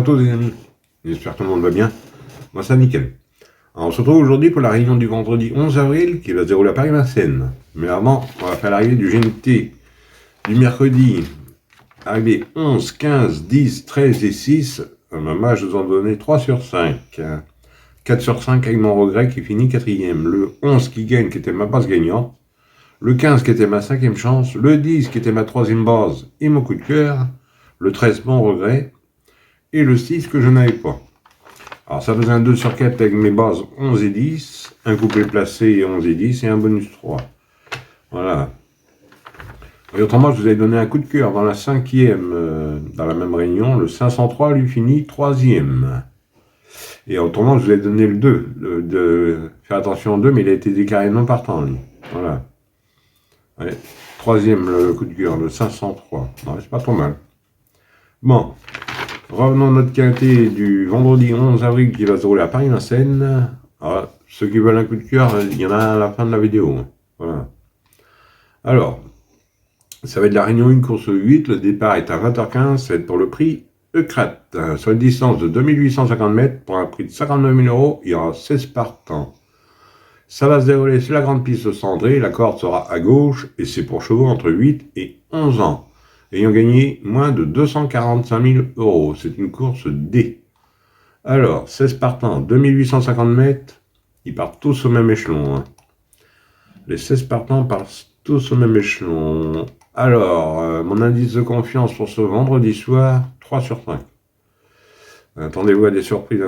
tous les amis, j'espère que tout le monde va bien. Moi ça nickel. Alors, on se retrouve aujourd'hui pour la réunion du vendredi 11 avril qui va se dérouler à Paris-Vincennes. Mais avant, on va faire l'arrivée du GMT du mercredi. Arrivé 11, 15, 10, 13 et 6. Moi je vous en donnais 3 sur 5. 4 sur 5 avec mon regret qui finit 4e. Le 11 qui gagne qui était ma base gagnante. Le 15 qui était ma 5e chance. Le 10 qui était ma 3e base et mon coup de cœur. Le 13 mon regret. Et le 6 que je n'avais pas. Alors ça faisait un 2 sur 4 avec mes bases 11 et 10, un couplet placé 11 et 10 et un bonus 3. Voilà. Et autrement, je vous avais donné un coup de cœur dans la 5e, dans la même réunion. Le 503 lui finit 3e. Et autrement, je vous ai donné le 2, de faire attention au 2, mais il a été déclaré non partant, lui. Voilà. Allez, 3e le coup de cœur, le 503. Non, c'est pas trop mal. Bon. Revenons à notre quintet du vendredi 11 avril qui va se dérouler à Paris-Vincennes. Alors, ceux qui veulent un coup de cœur, il y en a à la fin de la vidéo. Voilà. Alors, ça va être la réunion 1, course 8. Le départ est à 20h15. Ça va être pour le prix Eucrate. Sur une distance de 2850 mètres, pour un prix de 59 000 €, il y aura 16 partants. Ça va se dérouler sur la grande piste cendrée. La corde sera à gauche et c'est pour chevaux entre 8 et 11 ans. Ayant gagné moins de 245 000 €. C'est une course D. Alors, 16 partants, 2850 mètres, ils partent tous au même échelon. Les 16 partants partent tous au même échelon. Alors, mon indice de confiance pour ce vendredi soir, 3 sur 5. Attendez-vous à des surprises,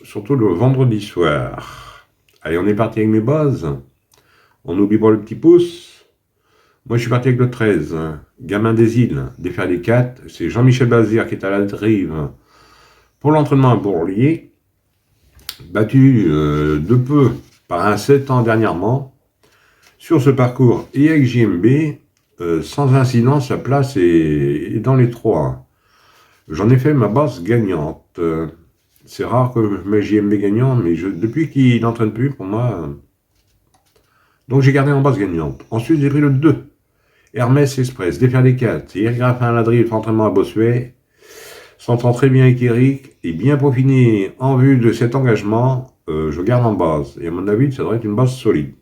surtout le vendredi soir. Allez, on est parti avec mes bases. On n'oublie pas le petit pouce. Moi, je suis parti avec le 13, Gamin des îles, défaire des 4. C'est Jean-Michel Bazir qui est à la drive pour l'entraînement à Bourlier. Battu de peu par un 7 ans dernièrement. Sur ce parcours et avec JMB, sans incident, sa place est dans les 3. J'en ai fait ma base gagnante. C'est rare que je mette JMB gagnant, mais depuis qu'il n'entraîne plus, pour moi... donc j'ai gardé en base gagnante. Ensuite, j'ai pris le 2. Hermès Express, défaire des 4, Eric Raffin à la drive, entraînement à Bossuet, s'entend très bien avec Eric, et bien peaufiné en vue de cet engagement, je garde en base. Et à mon avis, ça devrait être une base solide.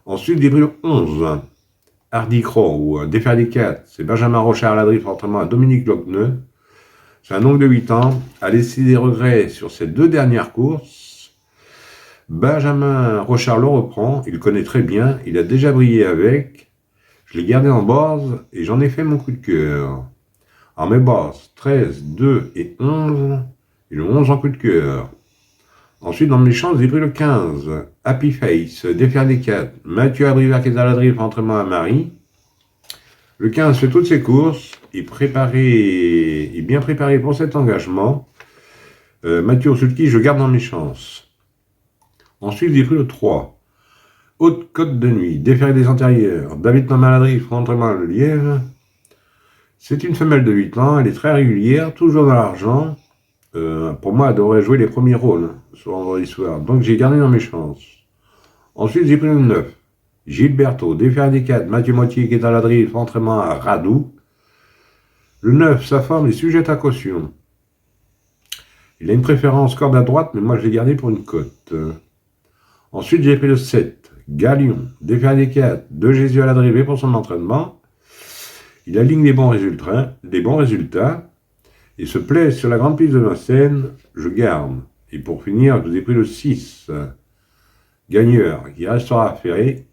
Ensuite, j'ai pris le 11, Hardy Crow, défaire des 4, c'est Benjamin Rochard à la drive, entraînement à Dominique Locneux. C'est un oncle de 8 ans, a laissé des regrets sur ces 2 dernières courses. Benjamin Rochard le reprend, il le connaît très bien, il a déjà brillé avec. Je l'ai gardé en base et j'en ai fait mon coup de cœur. Alors mes bases, 13, 2 et 11. Et le 11 en coup de cœur. Ensuite, dans mes chances, j'ai pris le 15. Happy Face, défaire des 4. Mathieu Abriver qui est à la drive, entraînement à Marie. Le 15 fait toutes ses courses. Il est bien préparé pour cet engagement. Mathieu Osulki, je garde dans mes chances. Ensuite, j'ai pris le 3. Haute Côte de Nuit, déféré des antérieurs, David Maladrive, entraînement le Lièvre. C'est une femelle de 8 ans, elle est très régulière, toujours dans l'argent. Pour moi, elle devrait jouer les premiers rôles ce vendredi soir, donc j'ai gardé dans mes chances. Ensuite, j'ai pris le 9. Gilberto, déféré des 4, Mathieu Moitié qui est à la drive, entraînement à Radou. Le 9, sa forme est sujette à caution. Il a une préférence corde à droite, mais moi je l'ai gardé pour une cote. Ensuite, j'ai pris le 7. Galion, défaire des 4, de Jésus à la drivée pour son entraînement. Il aligne des bons résultats, et se plaît sur la grande piste de Vincennes, je garde. Et pour finir, je vous ai pris le 6, Gagneur, qui restera ferré.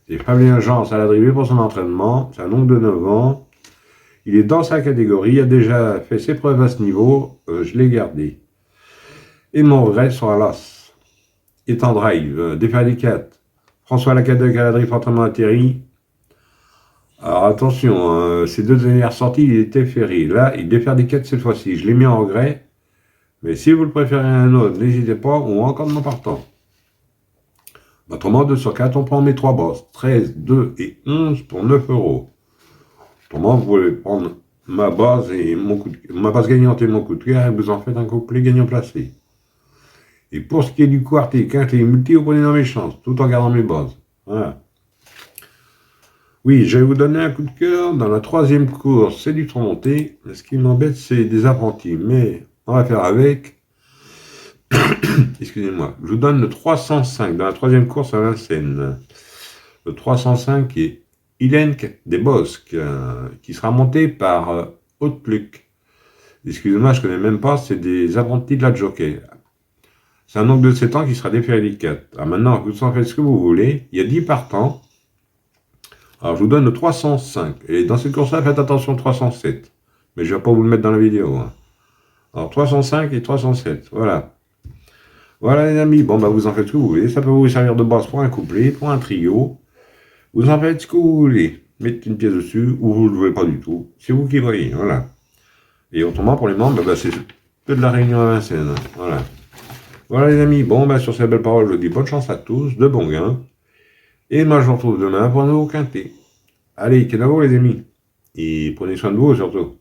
C'est Fabien Jean à la drivée pour son entraînement, c'est un oncle de 9 ans. Il est dans sa catégorie, il a déjà fait ses preuves à ce niveau, je l'ai gardé. Et mon regret sera l'As. Étant drive, défaire des 4. François Lacadec à la drive, entraînement à Thierry. Alors attention, ces 2 dernières sorties, il était ferré. Là, il défaire des 4 cette fois-ci. Je l'ai mis en regret. Mais si vous le préférez à un autre, n'hésitez pas, ou encore de mon partant. Autrement, 2 sur 4, on prend mes 3 bosses. 13, 2 et 11 pour 9 €. Autrement, vous pouvez prendre ma base gagnante et mon coup de cœur et vous en faites un couplet gagnant placé. Et pour ce qui est du quartet, quintet et multi, vous prenez dans mes chances, tout en gardant mes bases. Voilà. Oui, je vais vous donner un coup de cœur. Dans la 3e course, c'est du monté. Ce qui m'embête, c'est des apprentis. Mais on va faire avec. Excusez-moi. Je vous donne le 305 dans la 3e course à Vincennes. Le 305 qui est Ilenk des Bosques, qui sera monté par Haute-Pluc. Excusez-moi, je ne connais même pas, c'est des apprentis de la jockey. C'est un oncle de 7 ans qui sera déféré des 4. Alors maintenant, vous en faites ce que vous voulez. Il y a 10 partants. Alors, je vous donne le 305. Et dans cette course-là, faites attention au 307. Mais je ne vais pas vous le mettre dans la vidéo. Hein. Alors, 305 et 307. Voilà. Voilà, les amis. Bon, bah, vous en faites ce que vous voulez. Ça peut vous servir de base pour un couplet, pour un trio. Vous en faites ce que vous voulez. Mettez une pièce dessus ou vous ne le jouez pas du tout. C'est vous qui voyez. Voilà. Et autrement, pour les membres, bah, c'est que de la réunion à Vincennes. Hein. Voilà. Voilà, les amis. Bon, bah, sur ces belles paroles, je vous dis bonne chance à tous, de bons gains. Et moi, je vous retrouve demain pour un nouveau quintet. Allez, kenavo les amis. Et prenez soin de vous surtout.